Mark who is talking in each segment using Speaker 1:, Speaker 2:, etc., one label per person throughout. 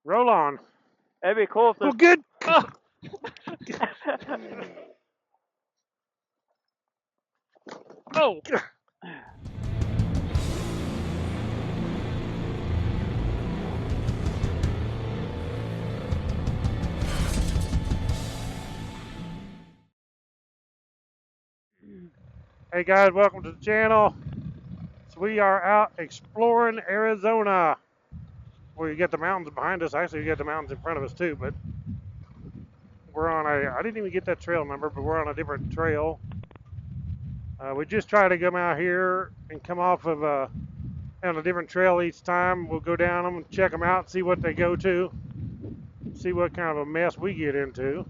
Speaker 1: Roll on.
Speaker 2: That'd be cool if
Speaker 1: Well,
Speaker 2: this.
Speaker 1: good.
Speaker 3: Oh, oh,
Speaker 1: Hey guys, welcome to the channel. So we are out exploring Arizona. Well, you get the mountains behind us. Actually, you get the mountains in front of us too. But we're on a. I didn't even get that trail number, but we're on a different trail. We just try to come out here and come off of on a different trail each time. We'll go down them and check them out, see what they go to, see what kind of a mess we get into.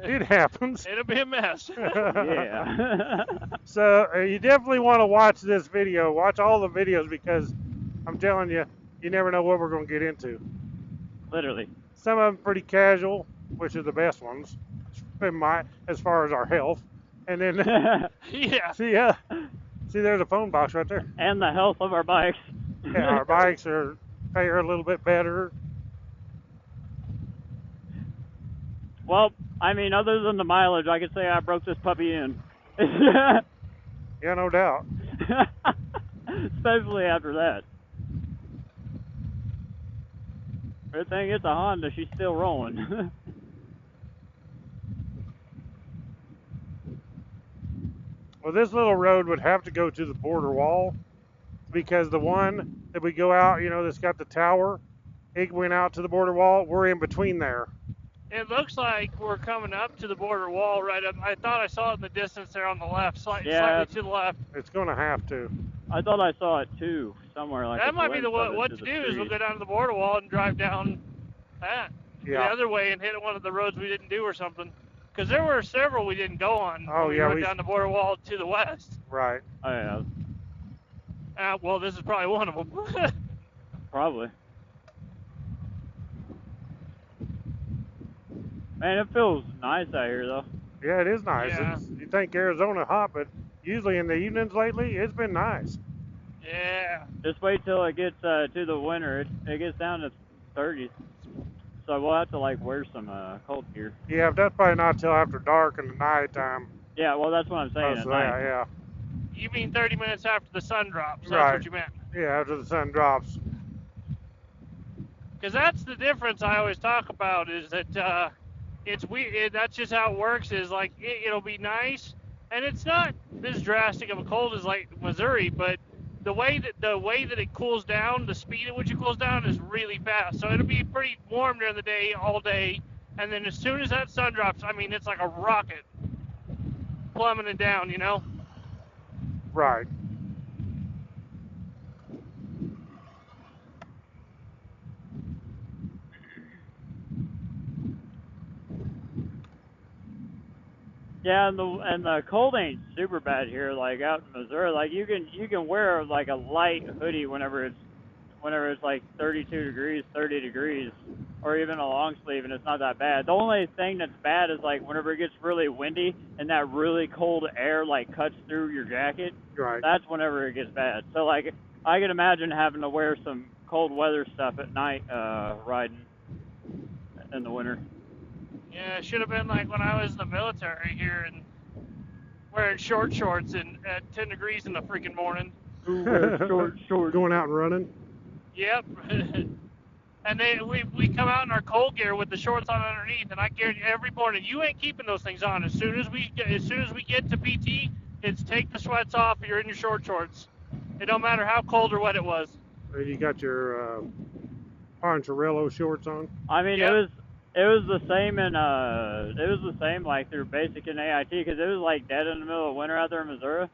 Speaker 1: It happens.
Speaker 3: it'll be a mess.
Speaker 2: Yeah.
Speaker 1: So you definitely want to watch this video. Watch all the videos because I'm telling you, you never know what we're going to get into.
Speaker 2: Literally.
Speaker 1: Some of them pretty casual, which are the best ones, as far as our health. And then
Speaker 3: Yeah.
Speaker 1: see, there's a phone box right there.
Speaker 2: And the health of our bikes.
Speaker 1: Yeah, our bikes fare a little bit better.
Speaker 2: Well, I mean, other than the mileage, I could say I broke this puppy in.
Speaker 1: Yeah, no doubt.
Speaker 2: Especially after that. Good thing it's a Honda, she's still rolling.
Speaker 1: Well, this little road would have to go to the border wall because the one that we go out, that's got the tower, it went out to the border wall. We're in between there.
Speaker 3: It looks like we're coming up to the border wall right up. I thought I saw it in the distance there on the left, slightly to the left.
Speaker 1: It's going to have to.
Speaker 2: I thought I saw it too, somewhere like
Speaker 3: that might be what to
Speaker 2: the
Speaker 3: do
Speaker 2: street.
Speaker 3: is we'll go down to the border wall and drive down the other way and hit one of the roads we didn't do or something. Because there were several we didn't go on.
Speaker 1: Oh,
Speaker 3: we went down the border wall to the west.
Speaker 1: Right.
Speaker 2: Oh, yeah.
Speaker 3: Well, this is probably one of them.
Speaker 2: Probably. Man, it feels nice out here, though.
Speaker 1: Yeah, it is nice.
Speaker 3: Yeah.
Speaker 1: You think Arizona hot, but usually in the evenings lately, it's been nice.
Speaker 3: Yeah.
Speaker 2: Just wait till it gets to the winter. It gets down to 30s. So we'll have to, wear some cold gear.
Speaker 1: Yeah, but that's probably not till after dark and the nighttime.
Speaker 2: Yeah, well, that's what I'm saying.
Speaker 1: Yeah.
Speaker 3: You mean 30 minutes after the sun drops.
Speaker 1: Right.
Speaker 3: That's what you meant.
Speaker 1: Yeah, after the sun drops.
Speaker 3: Because that's the difference I always talk about is that it's weird. That's just how it works. Is it'll be nice, and it's not this drastic of a cold as like Missouri, but the way that it cools down, the speed at which it cools down is really fast. So it'll be pretty warm during the day, all day, and then as soon as that sun drops, I mean, it's like a rocket plummeting down,
Speaker 1: Right.
Speaker 2: Yeah, and the cold ain't super bad here. Like out in Missouri, you can wear a light hoodie whenever it's 32 degrees, 30 degrees, or even a long sleeve, and it's not that bad. The only thing that's bad is whenever it gets really windy and that really cold air cuts through your jacket.
Speaker 1: Right.
Speaker 2: That's whenever it gets bad. So I can imagine having to wear some cold weather stuff at night riding in the winter.
Speaker 3: Yeah, it should have been like when I was in the military here and wearing shorts and at 10 degrees in the freaking morning.
Speaker 2: Short.
Speaker 1: Going out and running.
Speaker 3: Yep. And then we come out in our cold gear with the shorts on underneath, and I guarantee every morning you ain't keeping those things on. As soon as we get to PT, it's take the sweats off. You're in your shorts. It don't matter how cold or wet it was.
Speaker 1: You got your Poncherello shorts on.
Speaker 2: I mean,
Speaker 3: Yep.
Speaker 2: It was the same through basic and AIT because it was dead in the middle of winter out there in Missouri,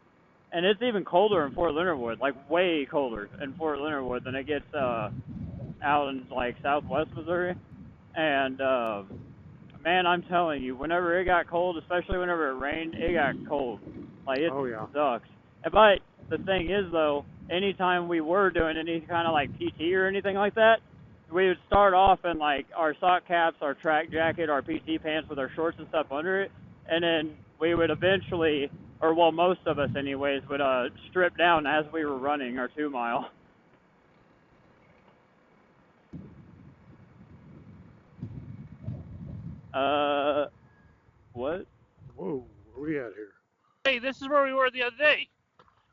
Speaker 2: and it's even colder in Fort Leonard Wood, way colder in Fort Leonard Wood than it gets out in southwest Missouri. And man, I'm telling you, whenever it got cold, especially whenever it rained, it got cold. It sucks. But the thing is though, anytime we were doing any kind of PT or anything like that, we would start off in our sock caps, our track jacket, our PT pants with our shorts and stuff under it, and then we would eventually, or well, most of us anyways, would strip down as we were running our 2 mile. What?
Speaker 1: Whoa, where we at here?
Speaker 3: Hey, this is where we were the other day.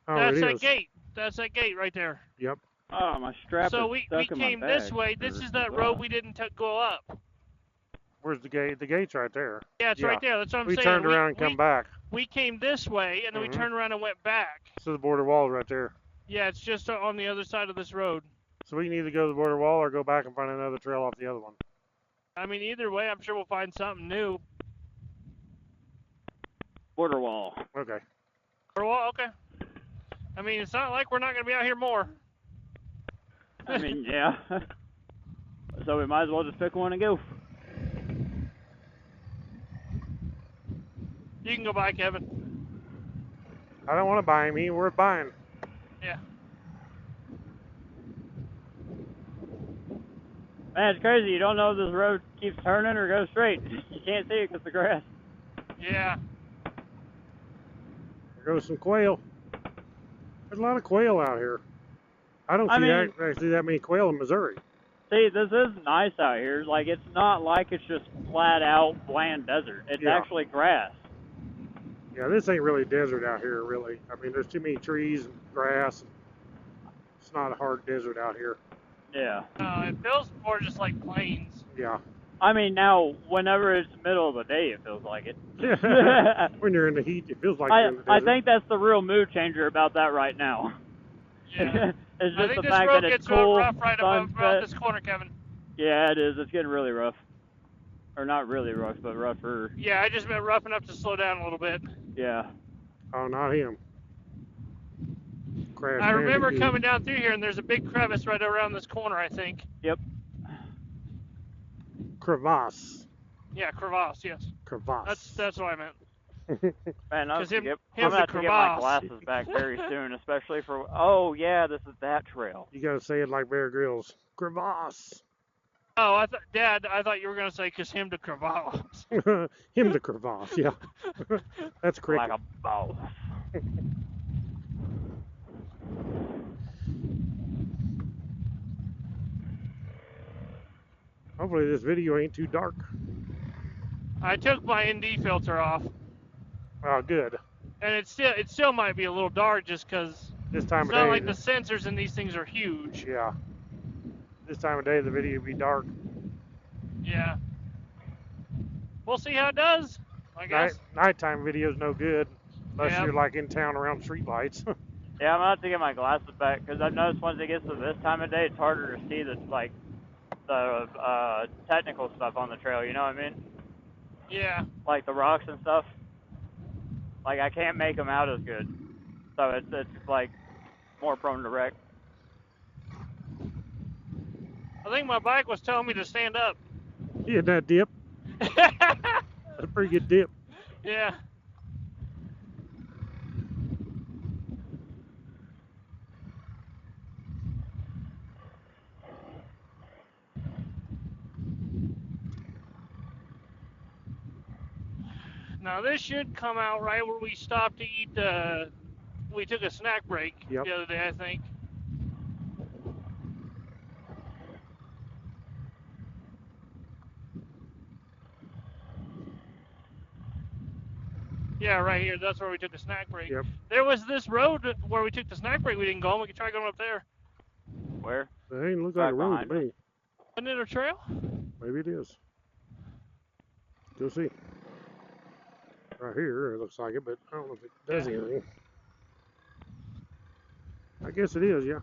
Speaker 1: Oh,
Speaker 3: That's
Speaker 1: it
Speaker 3: that
Speaker 1: is.
Speaker 3: gate. That's that gate right there.
Speaker 1: Yep.
Speaker 2: Oh, my strap
Speaker 3: So
Speaker 2: is
Speaker 3: we
Speaker 2: stuck in my
Speaker 3: came
Speaker 2: bag.
Speaker 3: this way. This is that road we didn't go up.
Speaker 1: Where's the gate? The gate's right there.
Speaker 3: Yeah, it's right there. That's what I'm
Speaker 1: We
Speaker 3: saying.
Speaker 1: turned around and come back.
Speaker 3: We came this way, and then we turned around and went back.
Speaker 1: So the border wall's right there.
Speaker 3: Yeah, it's just on the other side of this road.
Speaker 1: So we can either go to the border wall or go back and find another trail off the other one.
Speaker 3: I mean, either way, I'm sure we'll find something new.
Speaker 2: Border wall.
Speaker 1: Okay.
Speaker 3: Border wall, okay. I mean, it's not like we're not going to be out here more.
Speaker 2: I mean, yeah. So we might as well just pick one and go.
Speaker 3: You can go by, Kevin.
Speaker 1: I don't want to buy him. He ain't worth buying.
Speaker 3: Yeah.
Speaker 2: Man, it's crazy. You don't know if this road keeps turning or goes straight. You can't see it because the grass.
Speaker 3: Yeah.
Speaker 1: There goes some quail. There's a lot of quail out here. I don't see actually that many quail in Missouri.
Speaker 2: See, this is nice out here. Like, it's not like it's just flat out bland desert. It's actually grass.
Speaker 1: Yeah, this ain't really desert out here, really. I mean, there's too many trees and grass. It's not a hard desert out here.
Speaker 2: Yeah.
Speaker 3: It feels more just like plains.
Speaker 1: Yeah.
Speaker 2: I mean, now, whenever it's middle of the day, it feels like it.
Speaker 1: When you're in the heat, it feels like you're in the desert.
Speaker 2: I think that's the real mood changer about that right now.
Speaker 3: Yeah.
Speaker 2: It's
Speaker 3: I
Speaker 2: just
Speaker 3: think
Speaker 2: the
Speaker 3: this
Speaker 2: fact
Speaker 3: road
Speaker 2: that it's
Speaker 3: gets
Speaker 2: cool,
Speaker 3: rough right around
Speaker 2: sunset.
Speaker 3: this corner, Kevin.
Speaker 2: Yeah, it is. It's getting really rough. Or not really rough, but rougher.
Speaker 3: Yeah, I just meant rough enough to slow down a little bit.
Speaker 2: Yeah.
Speaker 1: Oh, not him. Crash
Speaker 3: I remember
Speaker 1: Bandicoot.
Speaker 3: coming down through here, and there's a big crevice right around this corner, I think.
Speaker 2: Yep.
Speaker 1: Crevasse.
Speaker 3: Yeah, crevasse, yes.
Speaker 1: Crevasse.
Speaker 3: That's what I meant.
Speaker 2: Man, I'm
Speaker 3: him's
Speaker 2: going
Speaker 3: the
Speaker 2: to have to get my
Speaker 3: crevasse.
Speaker 2: glasses back very soon, especially for... Oh, yeah, this is that trail.
Speaker 1: You gotta say it like Bear Grylls. Crevasse.
Speaker 3: Oh, Dad, I thought you were gonna say "cause him the crevasse."
Speaker 1: Him the crevasse, yeah. That's cricket.
Speaker 2: Like a boss.
Speaker 1: Hopefully this video ain't too dark.
Speaker 3: I took my ND filter off,
Speaker 1: Oh, good.
Speaker 3: and it still might be a little dark just because
Speaker 1: This time
Speaker 3: it's
Speaker 1: of
Speaker 3: not
Speaker 1: day.
Speaker 3: like the sensors in these things are huge.
Speaker 1: Yeah. This time of day, the video will be dark.
Speaker 3: Yeah. We'll see how it does. I guess.
Speaker 1: Nighttime video's no good unless
Speaker 3: Yep.
Speaker 1: you're like in town around streetlights.
Speaker 2: Yeah, I'm going to have to get my glasses back, because I've noticed once it gets to this time of day, it's harder to see the technical stuff on the trail, you know what I mean?
Speaker 3: Yeah.
Speaker 2: Like the rocks and stuff. Like, I can't make them out as good. So it's like, more prone to wreck.
Speaker 3: I think my bike was telling me to stand up.
Speaker 1: Yeah, that dip. That's a pretty good dip.
Speaker 3: Yeah. Now this should come out right where we stopped to eat. We took a snack break
Speaker 1: Yep.
Speaker 3: the other day, I think. Yeah, right here. That's where we took a snack break.
Speaker 1: Yep.
Speaker 3: There was this road where we took the snack break. We didn't go on. We could try going up there.
Speaker 2: Where?
Speaker 1: It ain't look like a road to
Speaker 2: behind
Speaker 1: me.
Speaker 3: Isn't it a trail?
Speaker 1: Maybe it is. Go see. Right here, it looks like it, but I don't know if it does anything. I guess it is, yeah.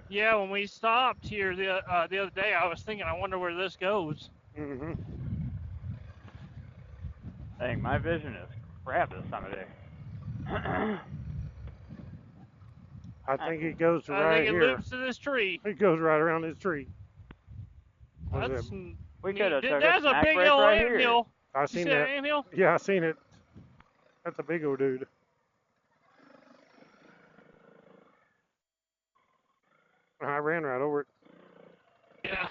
Speaker 3: Yeah, when we stopped here the other day, I was thinking, I wonder where this goes.
Speaker 1: Mm-hmm.
Speaker 2: Dang, my vision is crap this time of day.
Speaker 1: I think it goes to
Speaker 3: I
Speaker 1: right
Speaker 3: think it
Speaker 1: here.
Speaker 3: loops to this tree.
Speaker 1: It goes right around this tree.
Speaker 3: That's
Speaker 2: We could have took a
Speaker 3: That's a
Speaker 2: snack
Speaker 3: big
Speaker 2: break
Speaker 3: old
Speaker 2: right
Speaker 3: anthill.
Speaker 1: I
Speaker 3: You
Speaker 1: seen
Speaker 3: see
Speaker 1: that.
Speaker 3: anthill?
Speaker 1: Yeah, I seen it. That's a big old dude. I ran right over it.
Speaker 3: Yeah.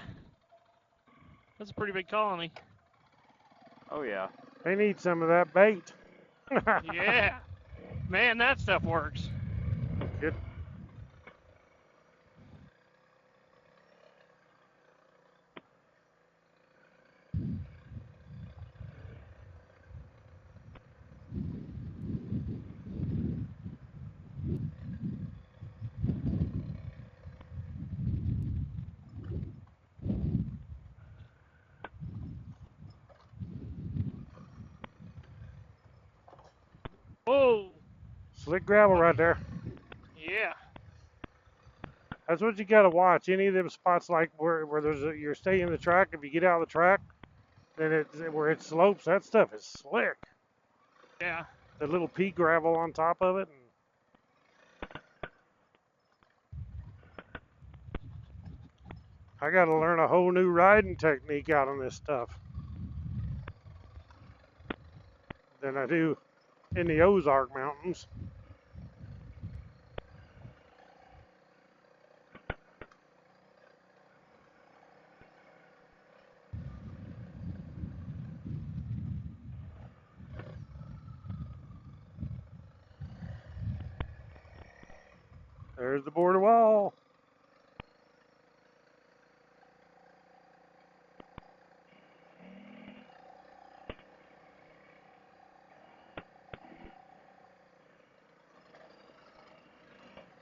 Speaker 3: That's a pretty big colony.
Speaker 2: Oh yeah.
Speaker 1: They need some of that bait.
Speaker 3: Yeah. Man, that stuff works.
Speaker 1: Good.
Speaker 3: Whoa.
Speaker 1: Slick gravel right there.
Speaker 3: Yeah.
Speaker 1: That's what you gotta watch. Any of them spots like where you're staying in the track. If you get out of the track, then where it slopes. That stuff is slick.
Speaker 3: Yeah.
Speaker 1: The little pea gravel on top of it. I gotta learn a whole new riding technique out on this stuff than I do in the Ozark Mountains. There's the border wall.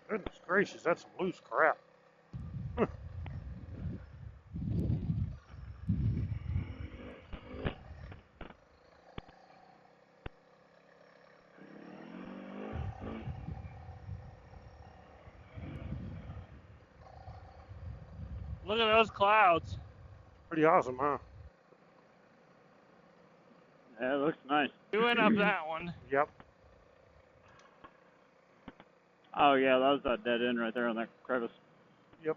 Speaker 1: Goodness gracious, that's some loose crap.
Speaker 3: Look at those clouds.
Speaker 1: Pretty awesome, huh?
Speaker 2: Yeah, it looks nice.
Speaker 3: We went up that one.
Speaker 1: Yep.
Speaker 2: Oh yeah, that was that dead end right there on that crevice.
Speaker 1: Yep.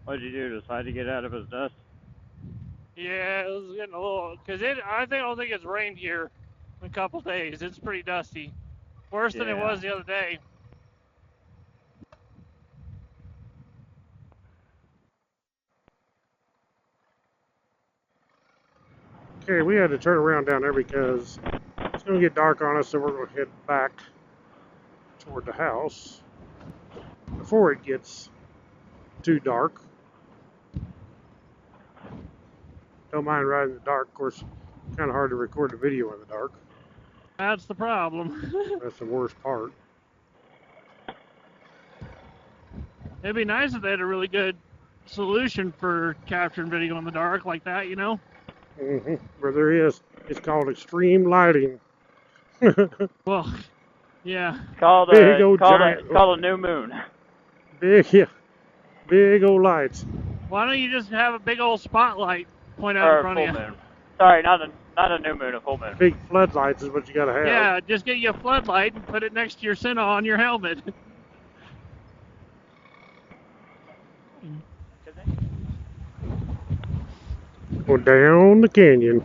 Speaker 2: What'd you do? Decide to get out of his dust?
Speaker 3: Yeah, it was getting a little, cause I don't think it's rained here in a couple days. It's pretty dusty. Worse than it
Speaker 2: Yeah.
Speaker 3: was the other day.
Speaker 1: Okay, we had to turn around down there because it's going to get dark on us, so we're going to head back toward the house before it gets too dark. Don't mind riding in the dark. Of course, kind of hard to record the video in the dark.
Speaker 3: That's the problem.
Speaker 1: That's the worst part.
Speaker 3: It'd be nice if they had a really good solution for capturing video in the dark like that, you know?
Speaker 1: Where there is. It's called extreme lighting.
Speaker 3: Well, yeah.
Speaker 2: It's called
Speaker 1: Big old giant.
Speaker 2: it's called a new moon.
Speaker 1: Big old lights.
Speaker 3: Why don't you just have a big old spotlight point out
Speaker 2: Or
Speaker 3: in
Speaker 2: a
Speaker 3: front
Speaker 2: full
Speaker 3: of you?
Speaker 2: moon. Sorry, not a new moon, a full moon.
Speaker 1: Big floodlights is what you got to have.
Speaker 3: Yeah, just get you a floodlight and put it next to your Senna on your helmet.
Speaker 1: Go down the canyon.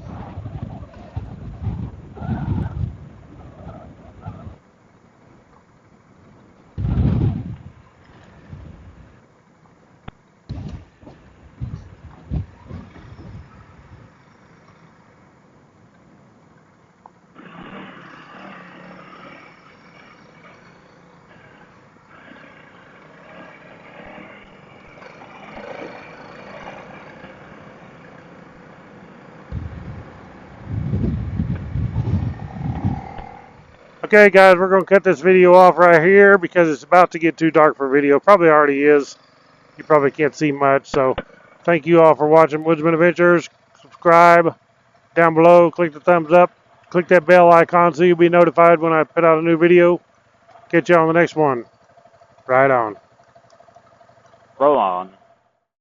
Speaker 1: Okay, guys, we're going to cut this video off right here because it's about to get too dark for video. Probably already is. You probably can't see much. So thank you all for watching Woodzman Adventures. Subscribe down below. Click the thumbs up. Click that bell icon so you'll be notified when I put out a new video. Catch you on the next one. Right on.
Speaker 2: Roll on.